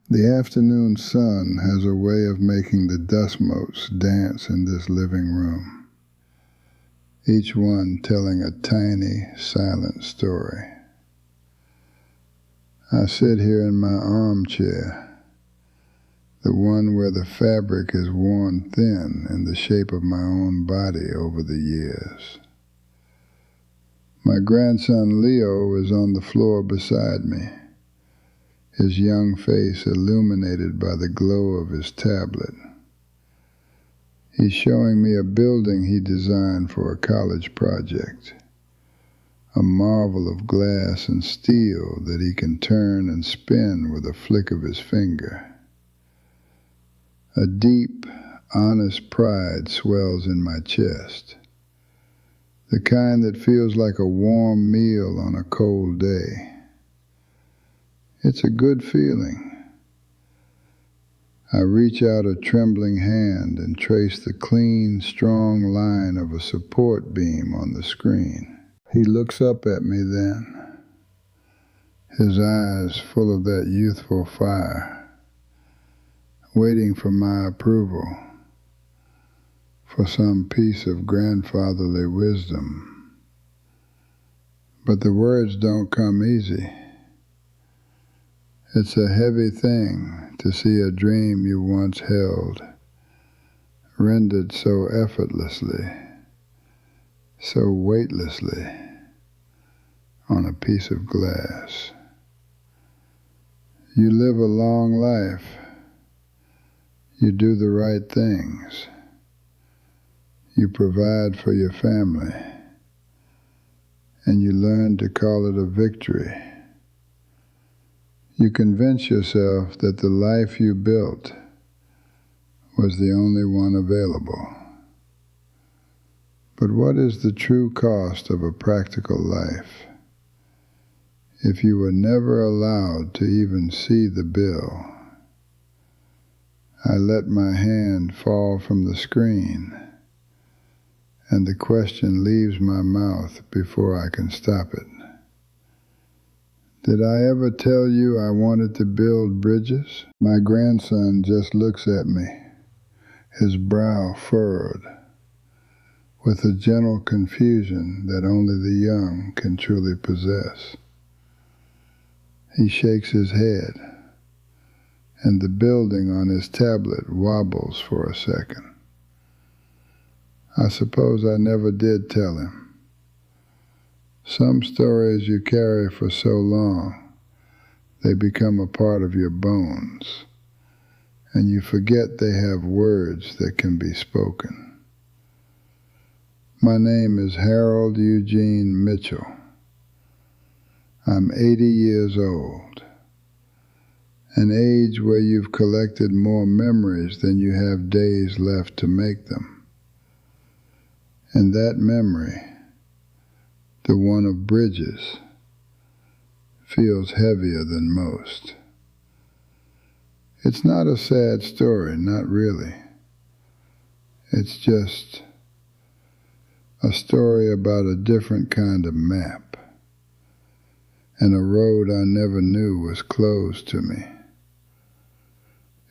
The afternoon sun has a way of making the dust motes dance in this living room, each one telling a tiny, silent story. I sit here in my armchair, the one where the fabric is worn thin in the shape of my own body over the years. My grandson Leo is on the floor beside me, his young face illuminated by the glow of his tablet. He's showing me a building he designed for a college project, a marvel of glass and steel that he can turn and spin with a flick of his finger. A deep, honest pride swells in my chest, the kind that feels like a warm meal on a cold day. It's a good feeling. I reach out a trembling hand and trace the clean, strong line of a support beam on the screen. He looks up at me then, his eyes full of that youthful fire, waiting for my approval, for some piece of grandfatherly wisdom. But the words don't come easy. It's a heavy thing to see a dream you once held, rendered so effortlessly, so weightlessly, on a piece of glass. You live a long life. You do the right things. You provide for your family, and you learn to call it a victory. You convince yourself that the life you built was the only one available. But what is the true cost of a practical life if you were never allowed to even see the bill? I let my hand fall from the screen, and the question leaves my mouth before I can stop it. Did I ever tell you I wanted to build bridges? My grandson just looks at me, his brow furrowed, with a gentle confusion that only the young can truly possess. He shakes his head, and the building on his tablet wobbles for a second. I suppose I never did tell him. Some stories you carry for so long, they become a part of your bones, and you forget they have words that can be spoken. My name is Harold Eugene Mitchell. I'm 80 years old, an age where you've collected more memories than you have days left to make them. And that memory, the one of bridges, feels heavier than most. It's not a sad story, not really. It's just a story about a different kind of map, and a road I never knew was closed to me.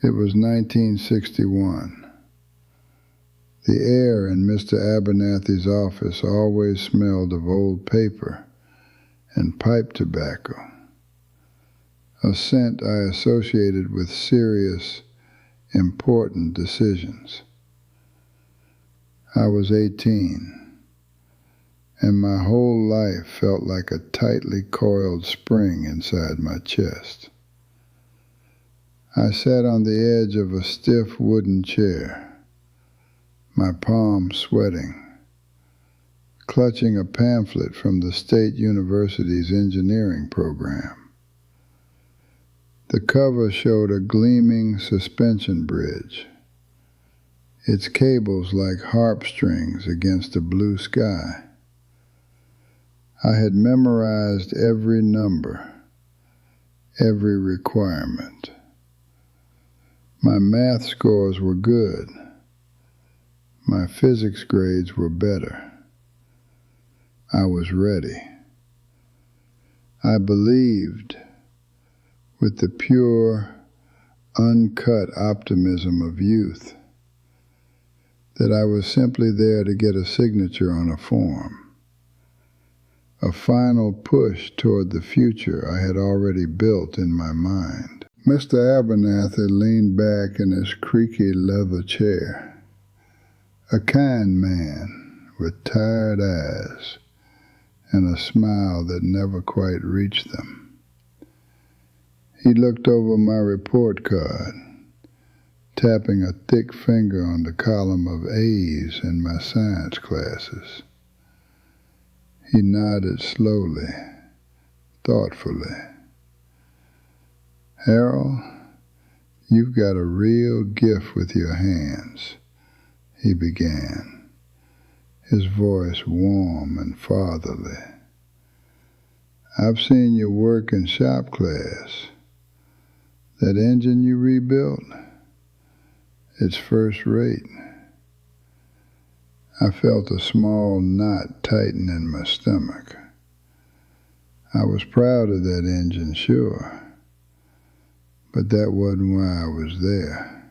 It was 1961. The air in Mr. Abernathy's office always smelled of old paper and pipe tobacco, a scent I associated with serious, important decisions. I was 18, and my whole life felt like a tightly coiled spring inside my chest. I sat on the edge of a stiff wooden chair, my palms sweating, clutching a pamphlet from the State University's engineering program. The cover showed a gleaming suspension bridge, its cables like harp strings against a blue sky. I had memorized every number, every requirement. My math scores were good. My physics grades were better. I was ready. I believed, with the pure, uncut optimism of youth, that I was simply there to get a signature on a form, a final push toward the future I had already built in my mind. Mr. Abernathy leaned back in his creaky leather chair, a kind man with tired eyes and a smile that never quite reached them. He looked over my report card, tapping a thick finger on the column of A's in my science classes. He nodded slowly, thoughtfully. "Harold, you've got a real gift with your hands," he began, his voice warm and fatherly. "I've seen your work in shop class. That engine you rebuilt, it's first rate." I felt a small knot tighten in my stomach. I was proud of that engine, sure, but that wasn't why I was there.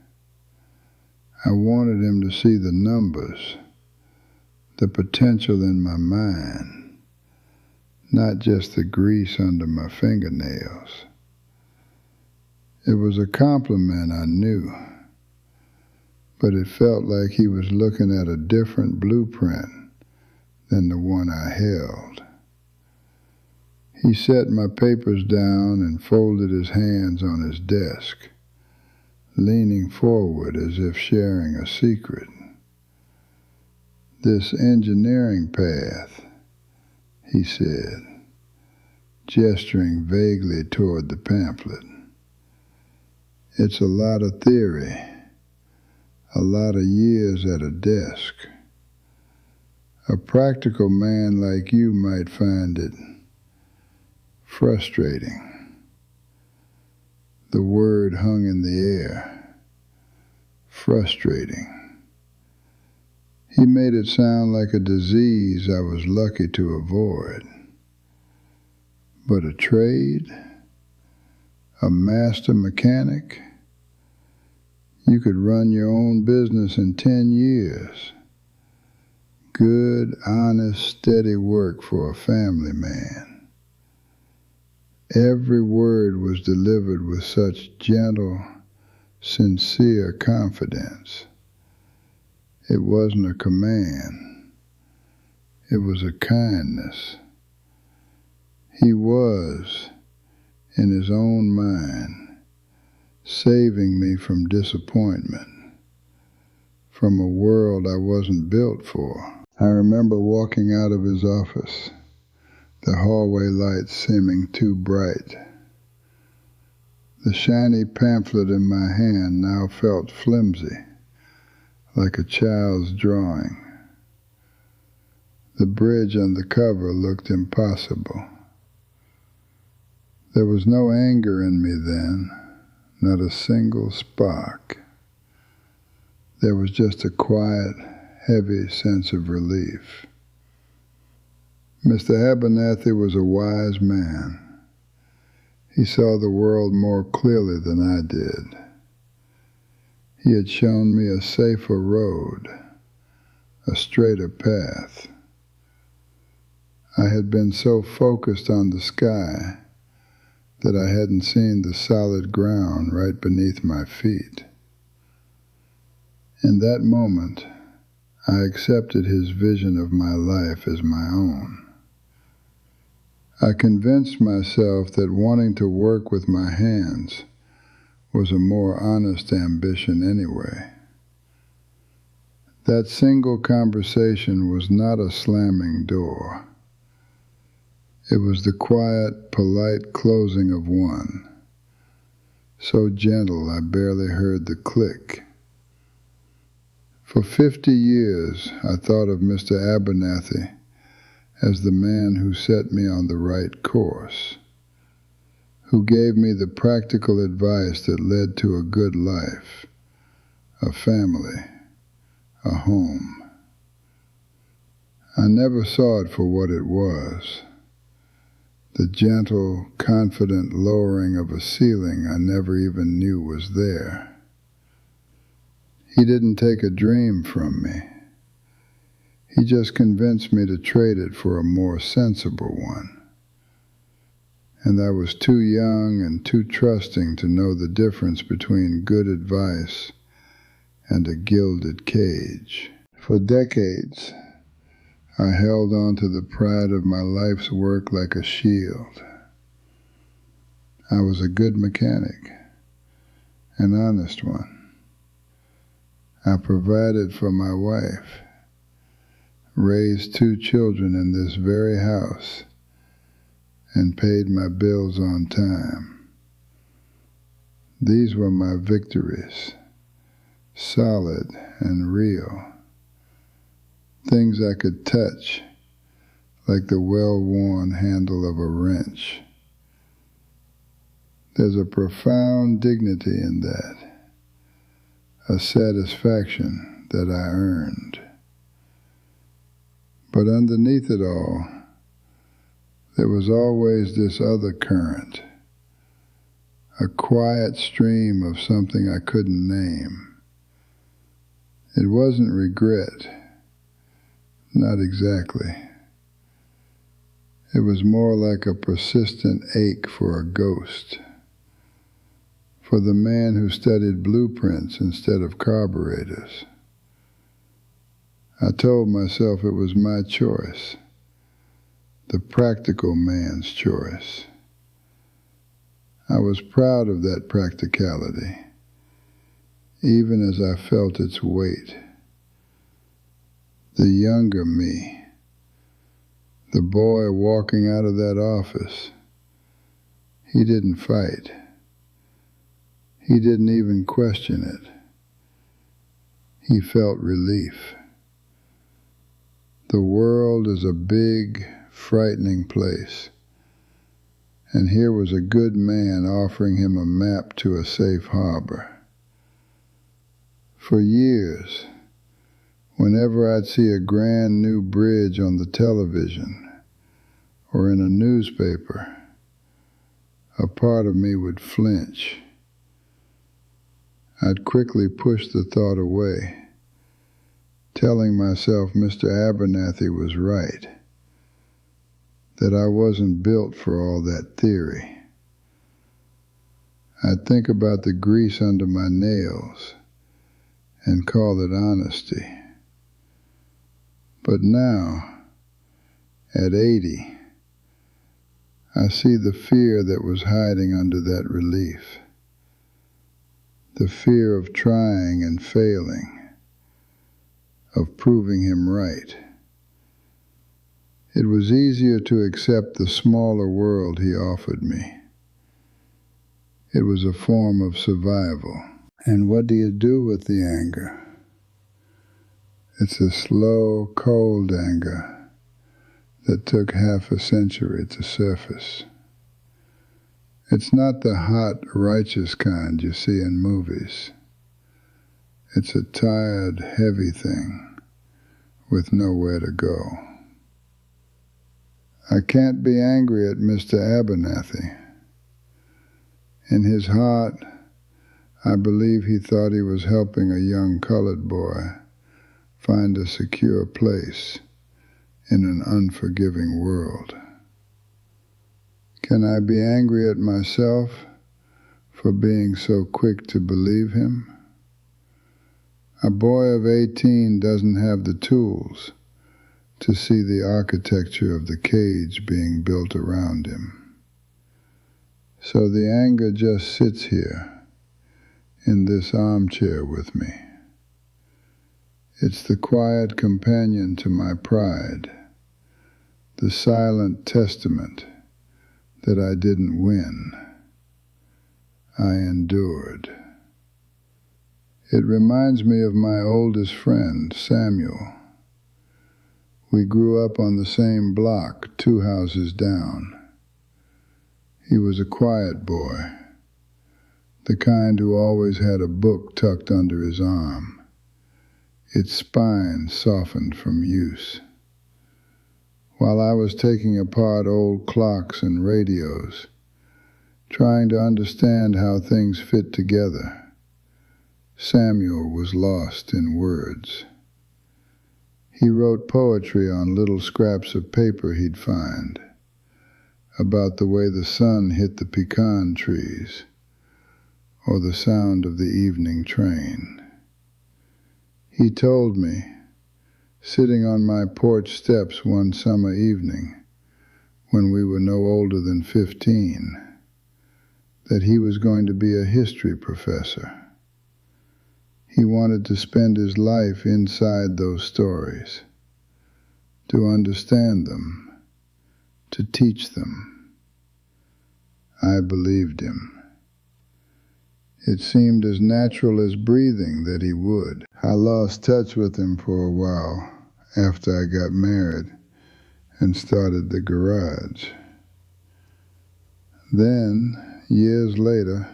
I wanted him to see the numbers, the potential in my mind, not just the grease under my fingernails. It was a compliment, I knew, but it felt like he was looking at a different blueprint than the one I held. He set my papers down and folded his hands on his desk, leaning forward as if sharing a secret. "This engineering path," he said, gesturing vaguely toward the pamphlet. "It's a lot of theory, a lot of years at a desk. A practical man like you might find it frustrating." The word hung in the air. Frustrating. He made it sound like a disease I was lucky to avoid. But a trade? A master mechanic? You could run your own business in 10 years. Good, honest, steady work for a family man. Every word was delivered with such gentle, sincere confidence. It wasn't a command. It was a kindness. He was, in his own mind, saving me from disappointment, from a world I wasn't built for. I remember walking out of his office, the hallway lights seeming too bright. The shiny pamphlet in my hand now felt flimsy, like a child's drawing. The bridge on the cover looked impossible. There was no anger in me then, not a single spark. There was just a quiet, heavy sense of relief. Mr. Abernathy was a wise man. He saw the world more clearly than I did. He had shown me a safer road, a straighter path. I had been so focused on the sky that I hadn't seen the solid ground right beneath my feet. In that moment, I accepted his vision of my life as my own. I convinced myself that wanting to work with my hands was a more honest ambition anyway. That single conversation was not a slamming door. It was the quiet, polite closing of one, so gentle I barely heard the click. For 50 years, I thought of Mr. Abernathy as the man who set me on the right course, who gave me the practical advice that led to a good life, a family, a home. I never saw it for what it was, the gentle, confident lowering of a ceiling I never even knew was there. He didn't take a dream from me. He just convinced me to trade it for a more sensible one. And I was too young and too trusting to know the difference between good advice and a gilded cage. For decades, I held on to the pride of my life's work like a shield. I was a good mechanic, an honest one. I provided for my wife, raised 2 children in this very house, and paid my bills on time. These were my victories, solid and real. Things I could touch, like the well-worn handle of a wrench. There's a profound dignity in that, a satisfaction that I earned. But underneath it all, there was always this other current, a quiet stream of something I couldn't name. It wasn't regret. Not exactly. It was more like a persistent ache for a ghost, for the man who studied blueprints instead of carburetors. I told myself it was my choice, the practical man's choice. I was proud of that practicality, even as I felt its weight. The younger me, the boy walking out of that office, he didn't fight. He didn't even question it. He felt relief. The world is a big, frightening place, and here was a good man offering him a map to a safe harbor. For years, whenever I'd see a grand new bridge on the television or in a newspaper, a part of me would flinch. I'd quickly push the thought away, telling myself Mr. Abernathy was right, that I wasn't built for all that theory. I'd think about the grease under my nails and call it honesty. But now, at 80, I see the fear that was hiding under that relief, the fear of trying and failing, of proving him right. It was easier to accept the smaller world he offered me. It was a form of survival. And what do you do with the anger? It's a slow, cold anger that took half a century to surface. It's not the hot, righteous kind you see in movies. It's a tired, heavy thing with nowhere to go. I can't be angry at Mr. Abernathy. In his heart, I believe he thought he was helping a young colored boy find a secure place in an unforgiving world. Can I be angry at myself for being so quick to believe him? A boy of 18 doesn't have the tools to see the architecture of the cage being built around him. So the anger just sits here in this armchair with me. It's the quiet companion to my pride, the silent testament that I didn't win. I endured. It reminds me of my oldest friend, Samuel. We grew up on the same block, 2 houses down. He was a quiet boy, the kind who always had a book tucked under his arm, its spine softened from use. while I was taking apart old clocks and radios, trying to understand how things fit together, Samuel was lost in words. He wrote poetry on little scraps of paper he'd find, about the way the sun hit the pecan trees, or the sound of the evening train. He told me, sitting on my porch steps one summer evening, when we were no older than 15, that he was going to be a history professor. He wanted to spend his life inside those stories, to understand them, to teach them. I believed him. It seemed as natural as breathing that he would. I lost touch with him for a while after I got married and started the garage. Then, years later,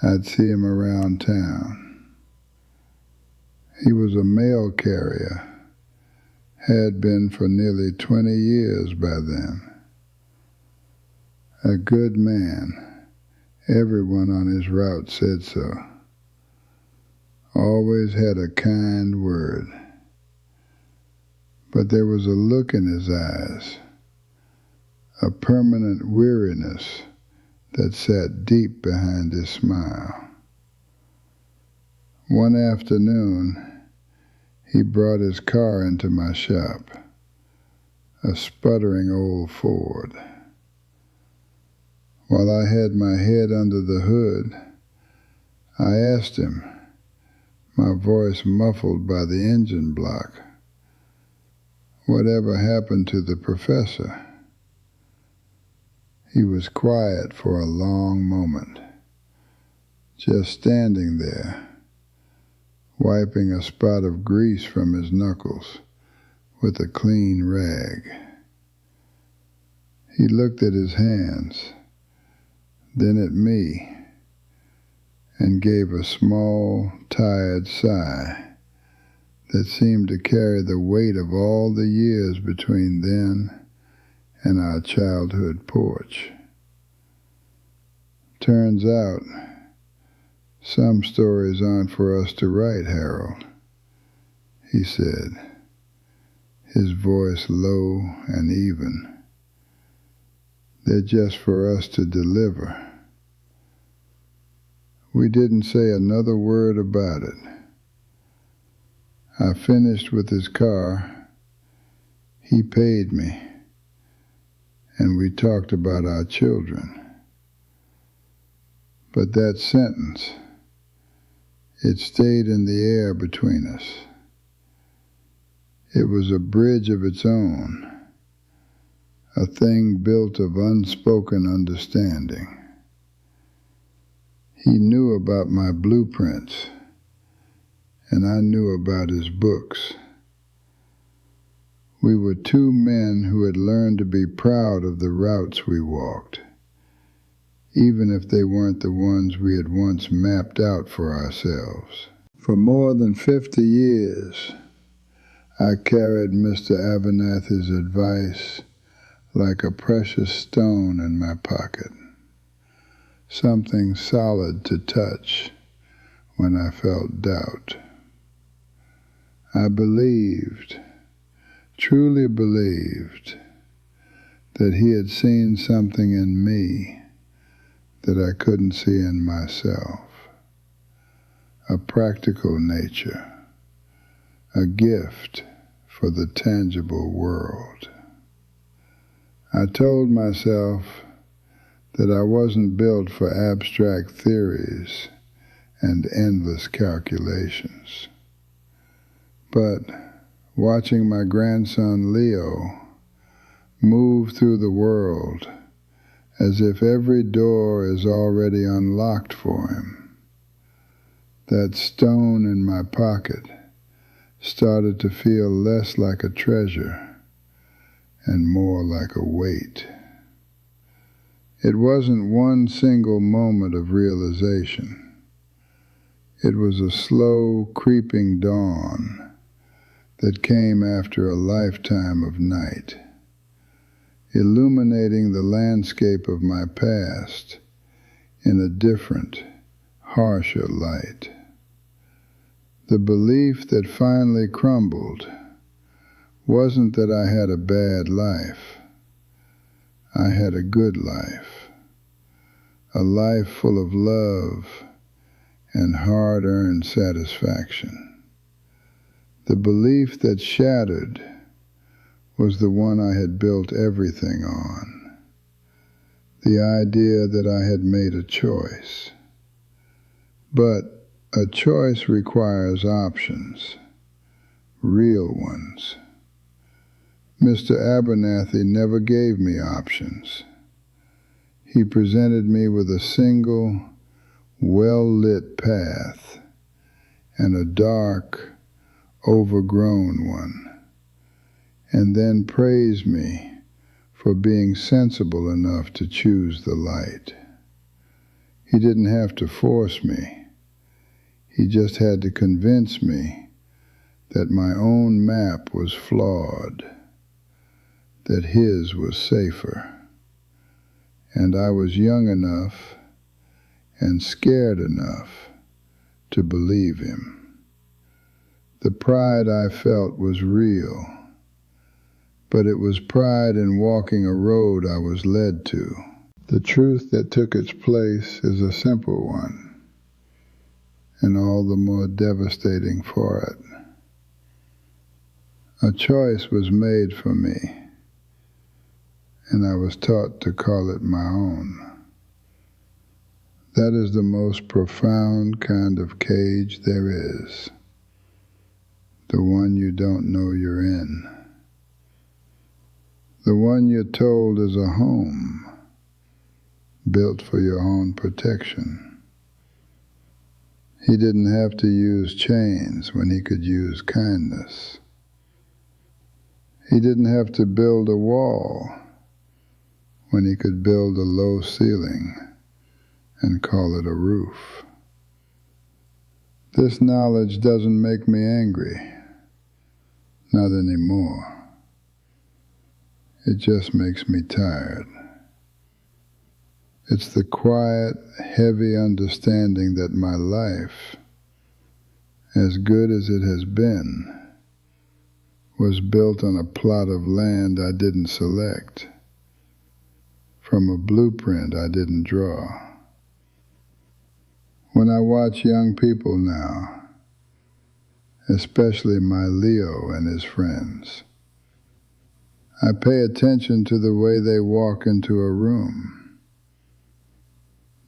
I'd see him around town. He was a mail carrier, had been for nearly 20 years by then. A good man. Everyone on his route said so. Always had a kind word. But there was a look in his eyes, a permanent weariness that sat deep behind his smile. One afternoon, he brought his car into my shop, a sputtering old Ford. While I had my head under the hood, I asked him, my voice muffled by the engine block, whatever happened to the professor? He was quiet for a long moment, just standing there, wiping a spot of grease from his knuckles with a clean rag. He looked at his hands, then at me, and gave a small, tired sigh that seemed to carry the weight of all the years between then and our childhood porch. Turns out, some stories aren't for us to write, Harold, he said, his voice low and even. They're just for us to deliver. We didn't say another word about it. I finished with his car. He paid me, and we talked about our children. But that sentence, it stayed in the air between us. It was a bridge of its own, a thing built of unspoken understanding. He knew about my blueprints, and I knew about his books. We were two men who had learned to be proud of the routes we walked, even if they weren't the ones we had once mapped out for ourselves. For more than 50 years, I carried Mr. Abernathy's advice like a precious stone in my pocket, something solid to touch when I felt doubt. I believed, truly believed, that he had seen something in me that I couldn't see in myself, a practical nature, a gift for the tangible world. I told myself that I wasn't built for abstract theories and endless calculations. But watching my grandson Leo move through the world as if every door is already unlocked for him, that stone in my pocket started to feel less like a treasure and more like a weight. It wasn't one single moment of realization. It was a slow, creeping dawn that came after a lifetime of night. illuminating the landscape of my past in a different, harsher light. The belief that finally crumbled wasn't that I had a bad life. I had a good life, a life full of love and hard-earned satisfaction. The belief that shattered was the one I had built everything on, the idea that I had made a choice. But a choice requires options, real ones. Mr. Abernathy never gave me options. He presented me with a single, well-lit path and a dark, overgrown one, and then praised me for being sensible enough to choose the light. He didn't have to force me. He just had to convince me that my own map was flawed, that his was safer, and I was young enough and scared enough to believe him. The pride I felt was real, but it was pride in walking a road I was led to. The truth that took its place is a simple one, and all the more devastating for it. A choice was made for me, and I was taught to call it my own. That is the most profound kind of cage there is, the one you don't know you're in, the one you're told is a home, built for your own protection. He didn't have to use chains when he could use kindness. He didn't have to build a wall when he could build a low ceiling and call it a roof. This knowledge doesn't make me angry, not anymore. It just makes me tired. It's the quiet, heavy understanding that my life, as good as it has been, was built on a plot of land I didn't select, from a blueprint I didn't draw. When I watch young people now, especially my Leo and his friends, I pay attention to the way they walk into a room.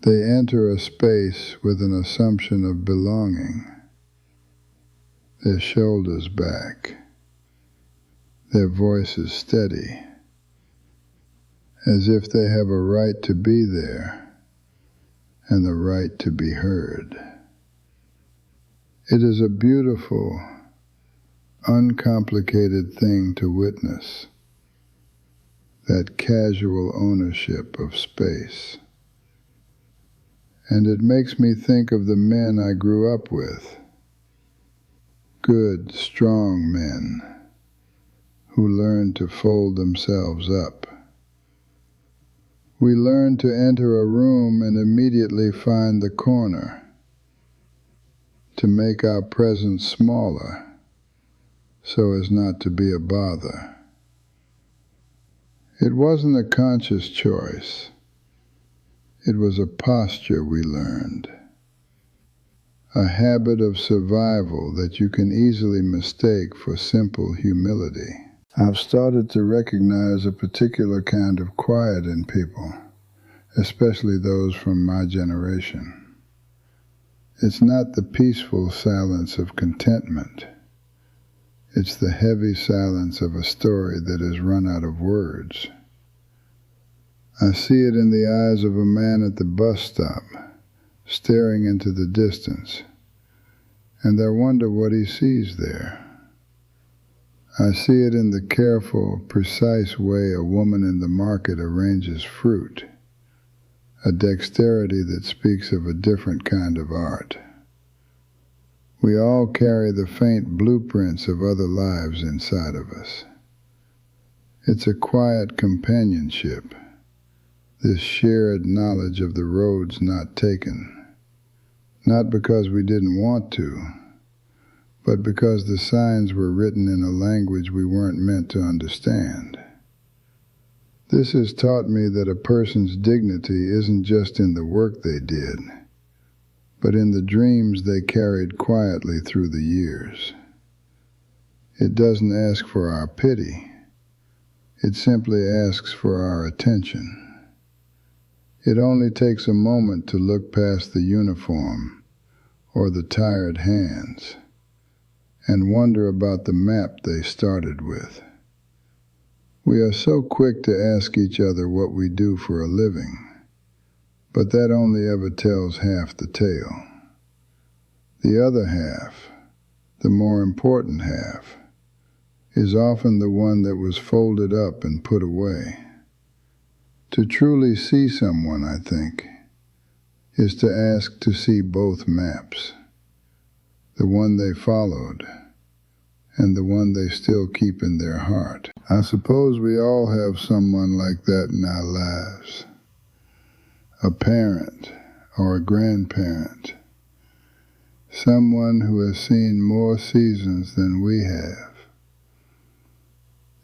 They enter a space with an assumption of belonging, their shoulders back, their voices steady, as if they have a right to be there and the right to be heard. It is a beautiful, uncomplicated thing to witness, that casual ownership of space. And it makes me think of the men I grew up with, good, strong men who learned to fold themselves up. We learn to enter a room and immediately find the corner, to make our presence smaller so as not to be a bother. It wasn't a conscious choice. It was a posture we learned, a habit of survival that you can easily mistake for simple humility. I've started to recognize a particular kind of quiet in people, especially those from my generation. It's not the peaceful silence of contentment. It's the heavy silence of a story that has run out of words. I see it in the eyes of a man at the bus stop, staring into the distance, and I wonder what he sees there. I see it in the careful, precise way a woman in the market arranges fruit, a dexterity that speaks of a different kind of art. We all carry the faint blueprints of other lives inside of us. It's a quiet companionship, this shared knowledge of the roads not taken, not because we didn't want to, but because the signs were written in a language we weren't meant to understand. This has taught me that a person's dignity isn't just in the work they did, but in the dreams they carried quietly through the years. It doesn't ask for our pity. It simply asks for our attention. It only takes a moment to look past the uniform or the tired hands and wonder about the map they started with. We are so quick to ask each other what we do for a living, but that only ever tells half the tale. The other half, the more important half, is often the one that was folded up and put away. To truly see someone, I think, is to ask to see both maps, the one they followed and the one they still keep in their heart. I suppose we all have someone like that in our lives, a parent or a grandparent, someone who has seen more seasons than we have.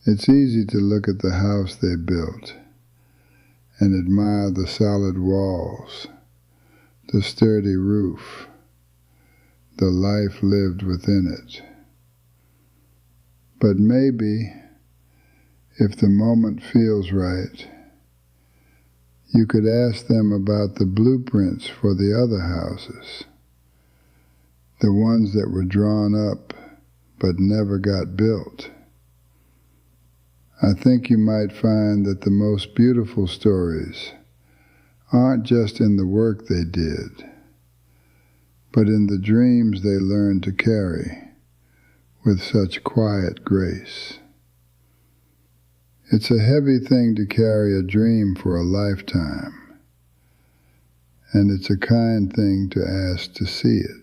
It's easy to look at the house they built and admire the solid walls, the sturdy roof, the life lived within it. But maybe, if the moment feels right, you could ask them about the blueprints for the other houses, the ones that were drawn up but never got built. I think you might find that the most beautiful stories aren't just in the work they did, but in the dreams they learned to carry with such quiet grace. It's a heavy thing to carry a dream for a lifetime, and it's a kind thing to ask to see it.